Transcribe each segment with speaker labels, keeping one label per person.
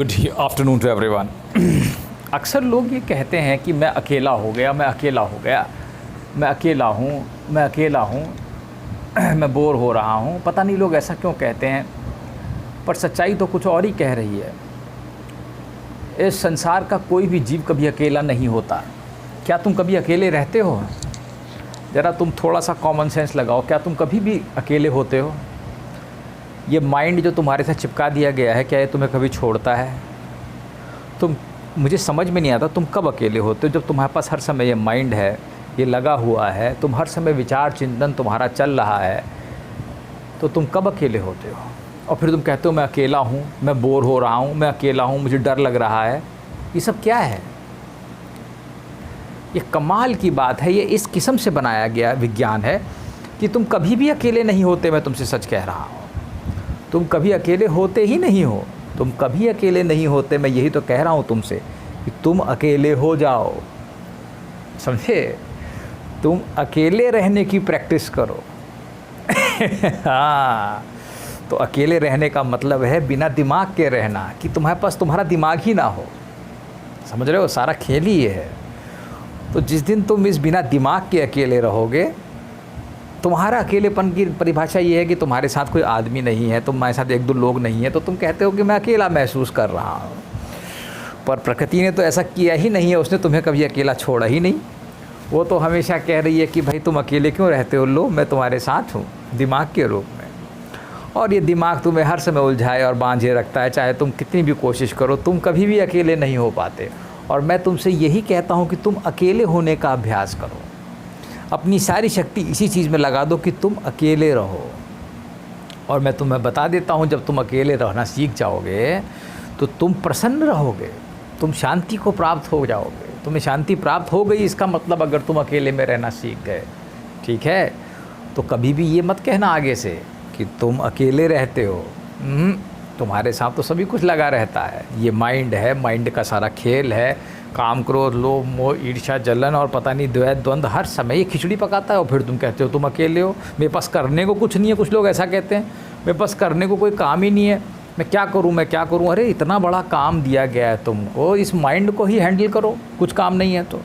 Speaker 1: Good afternoon to everyone. अक्सर लोग ये कहते हैं कि मैं अकेला हो गया, मैं अकेला हो गया, मैं अकेला हूँ, मैं अकेला हूँ, मैं बोर हो रहा हूँ। पता नहीं लोग ऐसा क्यों कहते हैं, पर सच्चाई तो कुछ और ही कह रही है। इस संसार का कोई भी जीव कभी अकेला नहीं होता। क्या तुम कभी अकेले रहते हो? ज़रा तुम थोड़ा सा कॉमन सेंस लगाओ। क्या तुम कभी भी अकेले होते हो? ये माइंड जो तुम्हारे साथ चिपका दिया गया है, क्या ये तुम्हें कभी छोड़ता है? मुझे समझ में नहीं आता तुम कब अकेले होते हो। जब तुम्हारे पास हर समय ये माइंड है, ये लगा हुआ है, तुम हर समय विचार चिंतन तुम्हारा चल रहा है, तो तुम कब अकेले होते हो? और फिर तुम कहते हो मैं अकेला हूँ, मैं बोर हो रहा हूँ, मैं अकेला हूँ, मुझे डर लग रहा है। ये सब क्या है? ये कमाल की बात है। ये इस किस्म से बनाया गया विज्ञान है कि तुम कभी भी अकेले नहीं होते। मैं तुमसे सच कह रहा हूँ, तुम कभी अकेले होते ही नहीं हो। तुम कभी अकेले नहीं होते। मैं यही तो कह रहा हूँ तुमसे कि तुम अकेले हो जाओ, समझे? तुम अकेले रहने की प्रैक्टिस करो। हाँ, तो अकेले रहने का मतलब है बिना दिमाग के रहना, कि तुम्हारे पास तुम्हारा दिमाग ही ना हो। समझ रहे हो? सारा खेल ही ये है। तो जिस दिन तुम इस बिना दिमाग के अकेले रहोगे, तुम्हारा अकेलेपन की परिभाषा ये है कि तुम्हारे साथ कोई आदमी नहीं है, तुम्हारे साथ एक दो लोग नहीं है, तो तुम कहते हो कि मैं अकेला महसूस कर रहा हूँ। पर प्रकृति ने तो ऐसा किया ही नहीं है। उसने तुम्हें कभी अकेला छोड़ा ही नहीं। वो तो हमेशा कह रही है कि भाई तुम अकेले क्यों रहते हो? लो, मैं तुम्हारे साथ हूँ, दिमाग के रूप में। और ये दिमाग तुम्हें हर समय उलझाए और बांधे रखता है। चाहे तुम कितनी भी कोशिश करो, तुम कभी भी अकेले नहीं हो पाते। और मैं तुमसे यही कहता हूँ कि तुम अकेले होने का अभ्यास करो। अपनी सारी शक्ति इसी चीज़ में लगा दो कि तुम अकेले रहो। और मैं तुम्हें बता देता हूँ, जब तुम अकेले रहना सीख जाओगे तो तुम प्रसन्न रहोगे, तुम शांति को प्राप्त हो जाओगे। तुम्हें शांति प्राप्त हो गई, इसका मतलब अगर तुम अकेले में रहना सीख गए, ठीक है? तो कभी भी ये मत कहना आगे से कि तुम अकेले रहते हो। तुम्हारे साथ तो सभी कुछ लगा रहता है। ये माइंड है, माइंड का सारा खेल है। काम, क्रोध, लोभ, मोह, ईर्ष्या, जलन और पता नहीं द्वंद्व हर समय ये खिचड़ी पकाता है। और फिर तुम कहते हो तुम अकेले हो, मेरे पास करने को कुछ नहीं है। कुछ लोग ऐसा कहते हैं, मेरे पास करने को कोई काम ही नहीं है, मैं क्या करूं, मैं क्या करूं? अरे इतना बड़ा काम दिया गया है तुमको, इस माइंड को ही हैंडल करो। कुछ काम नहीं है तो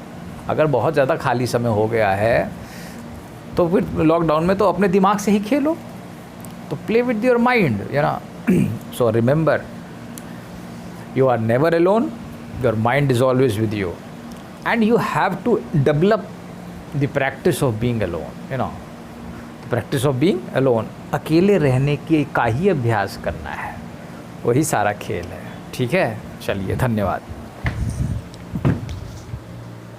Speaker 1: अगर बहुत ज़्यादा खाली समय हो गया है तो फिर लॉकडाउन में तो अपने दिमाग से ही खेलो। तो play with your mind, you know. So remember, you are never alone. Your mind is always with you, and you have to develop the practice of being alone, you know, the practice of being alone. अकेले रहने के का ही अभ्यास करना है, वही सारा खेल है। ठीक है? चलिए, धन्यवाद।